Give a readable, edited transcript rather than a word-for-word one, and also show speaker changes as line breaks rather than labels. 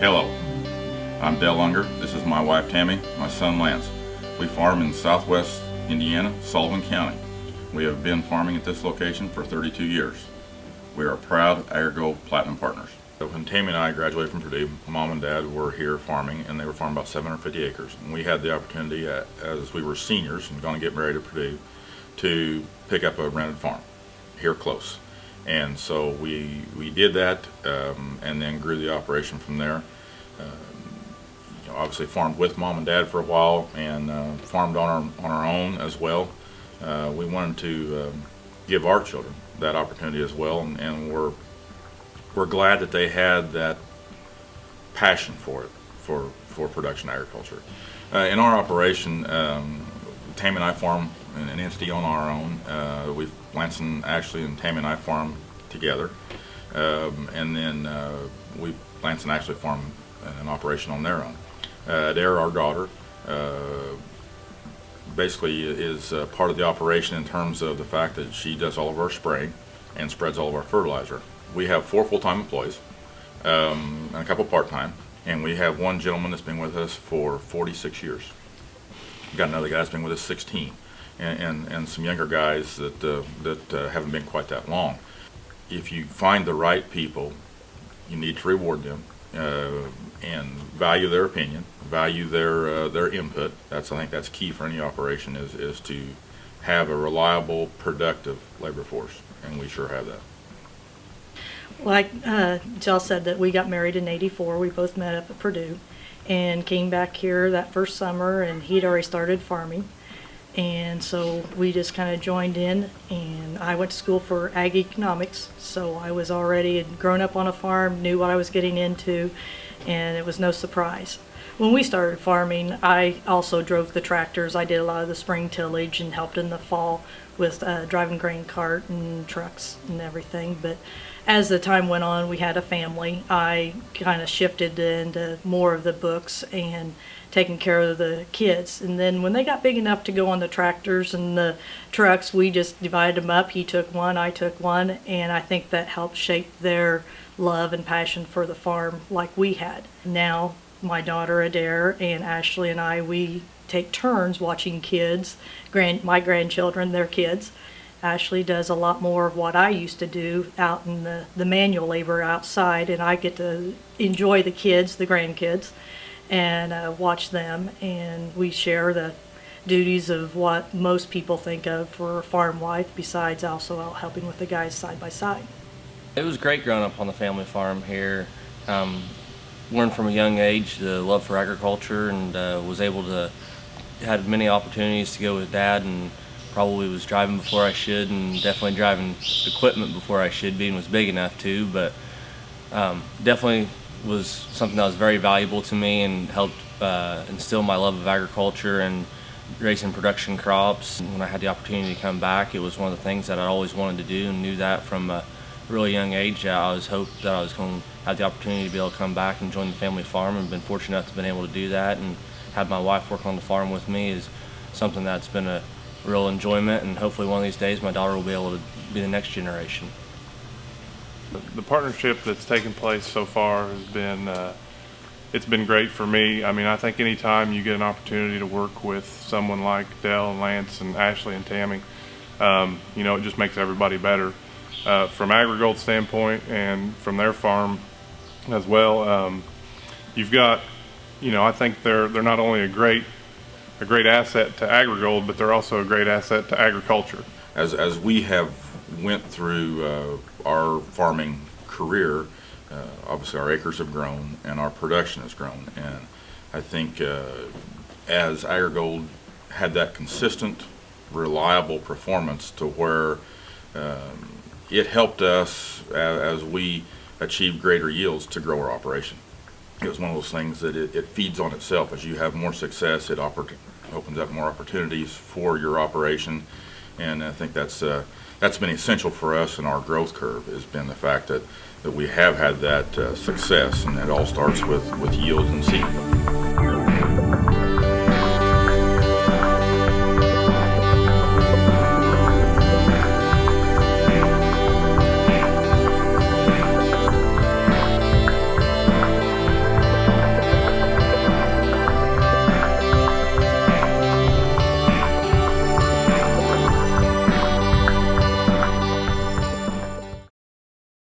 Hello, I'm Dale Unger. This is my wife Tammy, my son Lance. We farm in southwest Indiana, Sullivan County. We have been farming at this location for 32 years. We are proud AgriGold Platinum partners. When Tammy and I graduated from Purdue, Mom and Dad were here farming, and they were farming about 750 acres. And we had the opportunity, as we were seniors and going to get married at Purdue, to pick up a rented farm here close. And so we did that, and then grew the operation from there. Obviously farmed with Mom and Dad for a while, and farmed on our own as well. We wanted to give our children that opportunity as well, and we're glad that they had that passion for it, for production agriculture. In our operation, Tammy and I farm an entity on our own. Lance and Ashley and Tammy and I farm together, and then Lance and Ashley farm an operation on their own. Adair, our daughter, basically is part of the operation in terms of the fact that she does all of our spraying and spreads all of our fertilizer. We have 4 full-time employees and a couple part-time, and we have one gentleman that's been with us for 46 years. We've got another guy that's been with us 16, and some younger guys that haven't been quite that long. If you find the right people, you need to reward them and value their opinion, value their input. I think that's key for any operation, is to have a reliable, productive labor force, and we sure have that.
Like Jill said, that we got married in '84. We both met up at Purdue and came back here that first summer, and he'd already started farming. And so we just kind of joined in, and I went to school for ag economics, so I was already had grown up on a farm, knew what I was getting into, and it was no surprise. When we started farming, I also drove the tractors. I did a lot of the spring tillage and helped in the fall with driving grain cart and trucks and everything. But as the time went on, we had a family. I kind of shifted into more of the books and taking care of the kids. And then when they got big enough to go on the tractors and the trucks, we just divided them up. He took one, I took one, and I think that helped shape their love and passion for the farm like we had. Now, my daughter Adair and Ashley and I, we take turns watching kids, my grandchildren, their kids. Ashley does a lot more of what I used to do out in the manual labor outside, and I get to enjoy the kids, the grandkids, and watch them, and we share the duties of what most people think of for a farm wife, besides also out helping with the guys side by side.
It was great growing up on the family farm here. Learned from a young age the love for agriculture, and was able to had many opportunities to go with Dad, and probably was driving before I should, and definitely driving equipment before I should be, and was big enough to, but definitely was something that was very valuable to me and helped instill my love of agriculture and raising production crops. When I had the opportunity to come back, it was one of the things that I always wanted to do, and knew that from a really young age. I was hoped that I was going to have the opportunity to be able to come back and join the family farm, and been fortunate enough to been able to do that, and have my wife work on the farm with me is something that's been a real enjoyment, and hopefully one of these days my daughter will be able to be the next generation.
The partnership that's taken place so far has been it's been great for me. I mean, I think anytime you get an opportunity to work with someone like Dell and Lance and Ashley and Tammy, it just makes everybody better. From AgriGold's standpoint and from their farm as well, you've got, I think they're not only a great asset to AgriGold, but they're also a great asset to agriculture.
As we have went through our farming career, obviously our acres have grown and our production has grown, and I think as AgriGold had that consistent, reliable performance to where it helped us as we achieved greater yields to grow our operation. It was one of those things that it feeds on itself. As you have more success, it opens up more opportunities for your operation, and I think that's been essential for us in our growth curve, has been the fact that we have had that success, and it all starts with yield and seed.